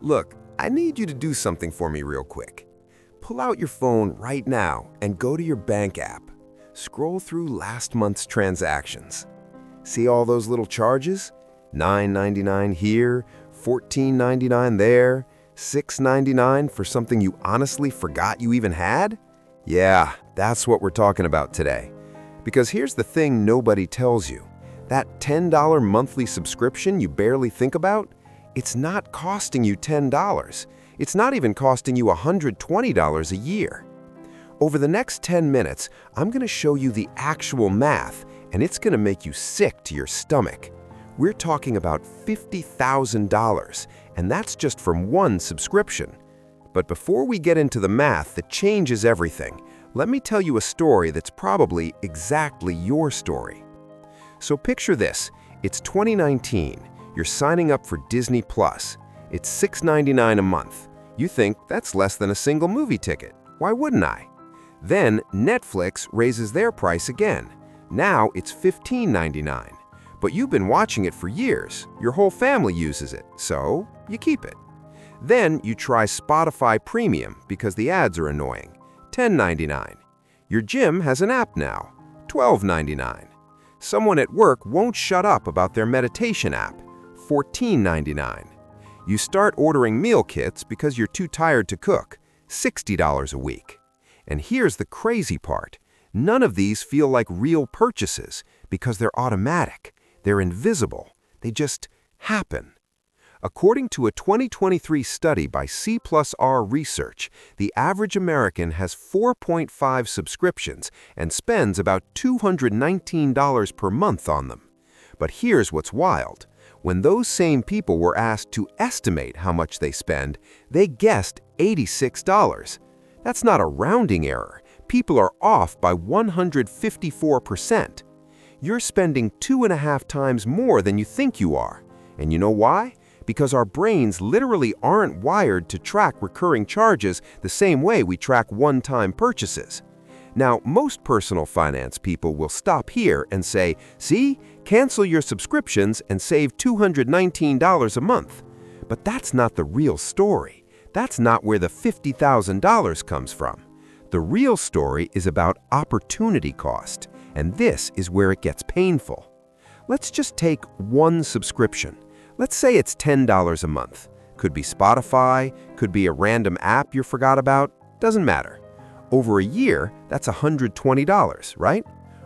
Look, I need you to do something for me real quick. Pull out your phone right now and go to your bank app. Scroll through last month's transactions. See all those little charges? $9.99 here, $14.99 there, $6.99 for something you honestly forgot you even had? Yeah, that's what we're talking about today. Because here's the thing nobody tells you. That $10 monthly subscription you barely think about, it's not costing you $10. It's not even costing you $120 a year. Over the next 10 minutes, I'm going to show you the actual math, and it's going to make you sick to your stomach. We're talking about $50,000, and that's just from one subscription. But before we get into the math that changes everything, let me tell you a story that's probably exactly your story. So picture this. It's 2019. You're signing up for Disney+. It's $6.99 a month. You think that's less than a single movie ticket. Why wouldn't I? Then Netflix raises their price again. Now it's $15.99. But you've been watching it for years. Your whole family uses it, so you keep it. Then you try Spotify Premium because the ads are annoying. $10.99. Your gym has an app now. $12.99. Someone at work won't shut up about their meditation app. $14.99. You start ordering meal kits because you're too tired to cook. $60 a week. And here's the crazy part. None of these feel like real purchases because they're automatic. They're invisible. They just happen. According to a 2023 study by C+R Research, the average American has 4.5 subscriptions and spends about $219 per month on them. But here's what's wild. When those same people were asked to estimate how much they spend, they guessed $86. That's not a rounding error. People are off by 154%. You're spending 2.5 times more than you think you are. And you know why? Because our brains literally aren't wired to track recurring charges the same way we track one-time purchases. Now, most personal finance people will stop here and say, see, cancel your subscriptions and save $219 a month. But that's not the real story. That's not where the $50,000 comes from. The real story is about opportunity cost, and this is where it gets painful. Let's just take one subscription. Let's say it's $10 a month. Could be Spotify, could be a random app you forgot about, doesn't matter. Over a year, that's $120, right?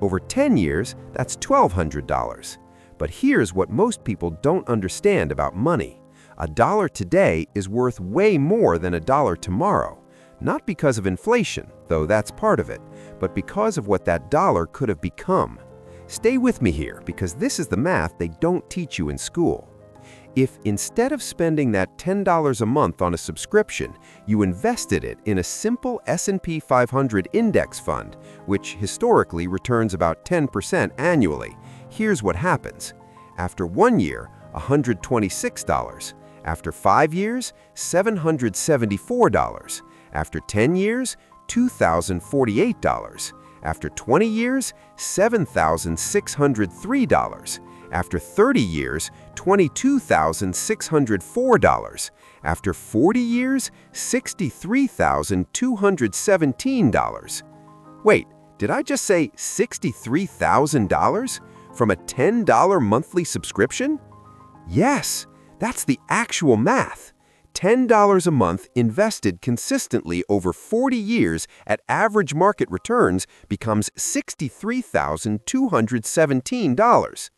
Over 10 years, that's $1,200. But here's what most people don't understand about money. $1 today is worth way more than $1 tomorrow. Not because of inflation, though that's part of it, but because of what that dollar could have become. Stay with me here, because this is the math they don't teach you in school. If instead of spending that $10 a month on a subscription, you invested it in a simple S&P 500 index fund, which historically returns about 10% annually, here's what happens. After 1 year, $126. After 5 years, $774. After 10 years, $2,048. After 20 years, $7,603. After 30 years, $22,604. After 40 years, $63,217. Wait, did I just say $63,000 from a $10 monthly subscription? Yes, that's the actual math. $10 a month invested consistently over 40 years at average market returns becomes $63,217.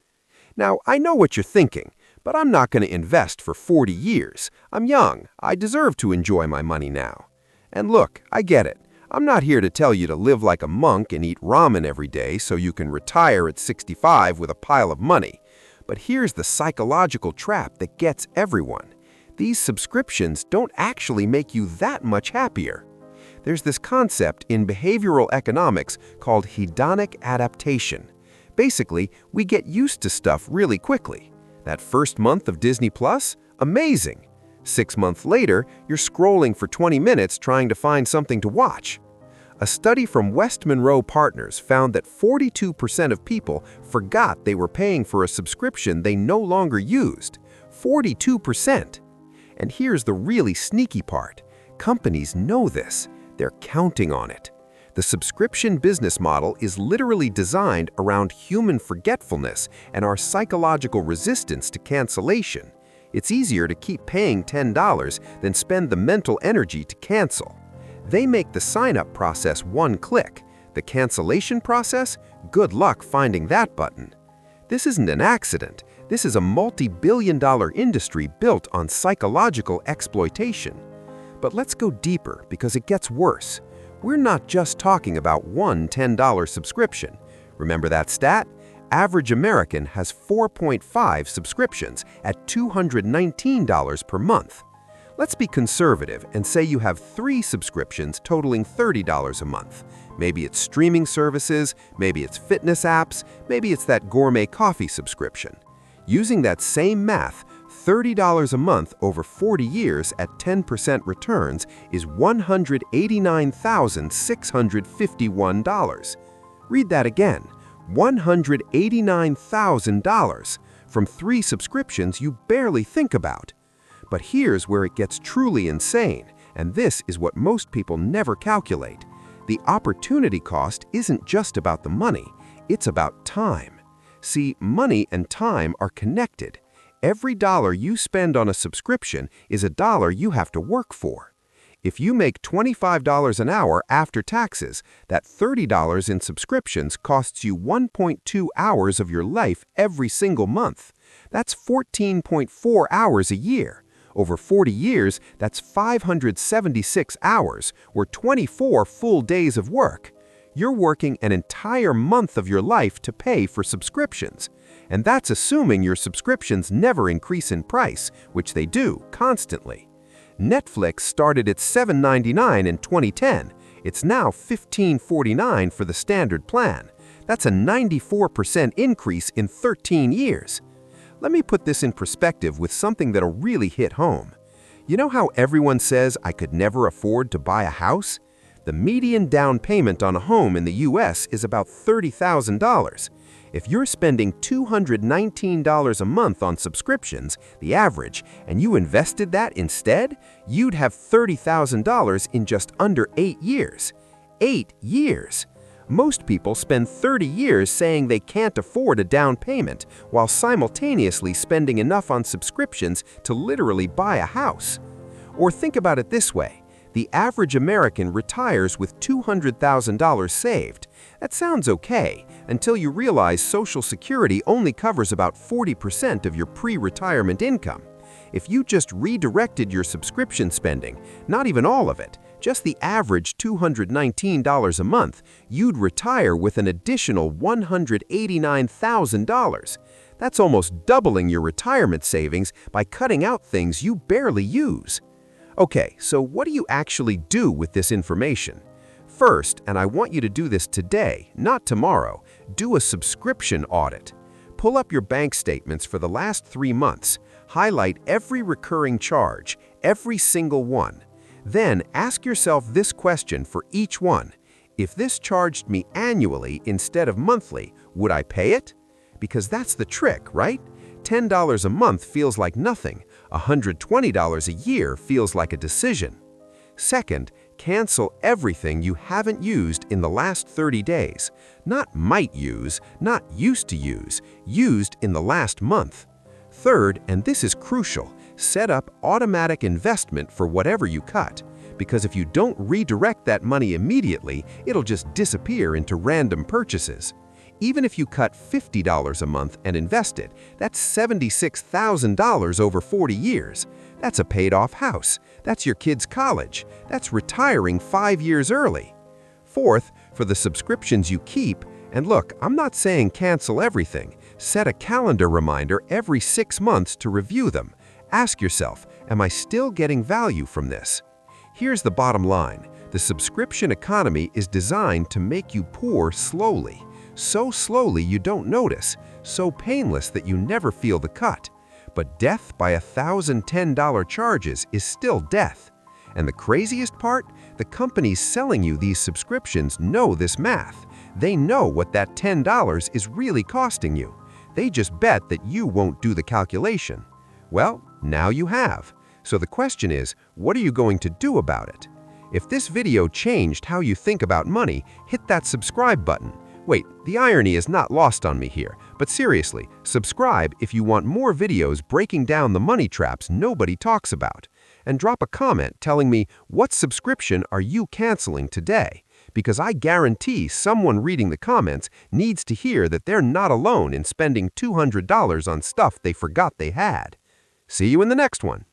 Now, I know what you're thinking, but I'm not going to invest for 40 years. I'm young. I deserve to enjoy my money now. And look, I get it. I'm not here to tell you to live like a monk and eat ramen every day so you can retire at 65 with a pile of money. But here's the psychological trap that gets everyone. These subscriptions don't actually make you that much happier. There's this concept in behavioral economics called hedonic adaptation. Basically, we get used to stuff really quickly. That first month of Disney+? Amazing. 6 months later, you're scrolling for 20 minutes trying to find something to watch. A study from West Monroe Partners found that 42% of people forgot they were paying for a subscription they no longer used. 42%. And here's the really sneaky part. Companies know this. They're counting on it. The subscription business model is literally designed around human forgetfulness and our psychological resistance to cancellation. It's easier to keep paying $10 than spend the mental energy to cancel. They make the sign-up process one click. The cancellation process? Good luck finding that button. This isn't an accident. This is a multi-billion-dollar industry built on psychological exploitation. But let's go deeper because it gets worse. We're not just talking about one $10 subscription. Remember that stat? Average American has 4.5 subscriptions at $219 per month. Let's be conservative and say you have 3 subscriptions totaling $30 a month. Maybe it's streaming services, maybe it's fitness apps, maybe it's that gourmet coffee subscription. Using that same math, $30 a month over 40 years at 10% returns is $189,651. Read that again. $189,000 from 3 subscriptions you barely think about. But here's where it gets truly insane, and this is what most people never calculate. The opportunity cost isn't just about the money, it's about time. See, money and time are connected. Every dollar you spend on a subscription is a dollar you have to work for. If you make $25 an hour after taxes, that $30 in subscriptions costs you 1.2 hours of your life every single month. That's 14.4 hours a year. Over 40 years, that's 576 hours, or 24 full days of work. You're working an entire month of your life to pay for subscriptions. And that's assuming your subscriptions never increase in price, which they do constantly. Netflix started at $7.99 in 2010. It's now $15.49 for the standard plan. That's a 94% increase in 13 years. Let me put this in perspective with something that'll really hit home. You know how everyone says I could never afford to buy a house? The median down payment on a home in the US is about $30,000. If you're spending $219 a month on subscriptions, the average, and you invested that instead, you'd have $30,000 in just under 8 years. 8 years! Most people spend 30 years saying they can't afford a down payment while simultaneously spending enough on subscriptions to literally buy a house. Or think about it this way. The average American retires with $200,000 saved. That sounds okay until you realize Social Security only covers about 40% of your pre-retirement income. If you just redirected your subscription spending, not even all of it, just the average $219 a month, you'd retire with an additional $189,000. That's almost doubling your retirement savings by cutting out things you barely use. Okay, so what do you actually do with this information? First, and I want you to do this today, not tomorrow, do a subscription audit. Pull up your bank statements for the last 3 months. Highlight every recurring charge, every single one. Then ask yourself this question for each one. If this charged me annually instead of monthly, would I pay it? Because that's the trick, right? $10 a month feels like nothing. $120 a year feels like a decision. Second, cancel everything you haven't used in the last 30 days. Not might use, not used to use, used in the last month. Third, and this is crucial, set up automatic investment for whatever you cut. Because if you don't redirect that money immediately, it'll just disappear into random purchases. Even if you cut $50 a month and invest it, that's $76,000 over 40 years. That's a paid-off house. That's your kid's college. That's retiring 5 years early. Fourth, for the subscriptions you keep, and look, I'm not saying cancel everything. Set a calendar reminder every 6 months to review them. Ask yourself, am I still getting value from this? Here's the bottom line. The subscription economy is designed to make you poor slowly. So slowly you don't notice, so painless that you never feel the cut. But death by $1,010 charges is still death. And the craziest part? The companies selling you these subscriptions know this math. They know what that $10 is really costing you. They just bet that you won't do the calculation. Well, now you have. So the question is, what are you going to do about it? If this video changed how you think about money, hit that subscribe button. Wait, the irony is not lost on me here, but seriously, subscribe if you want more videos breaking down the money traps nobody talks about. And drop a comment telling me what subscription are you canceling today, because I guarantee someone reading the comments needs to hear that they're not alone in spending $200 on stuff they forgot they had. See you in the next one.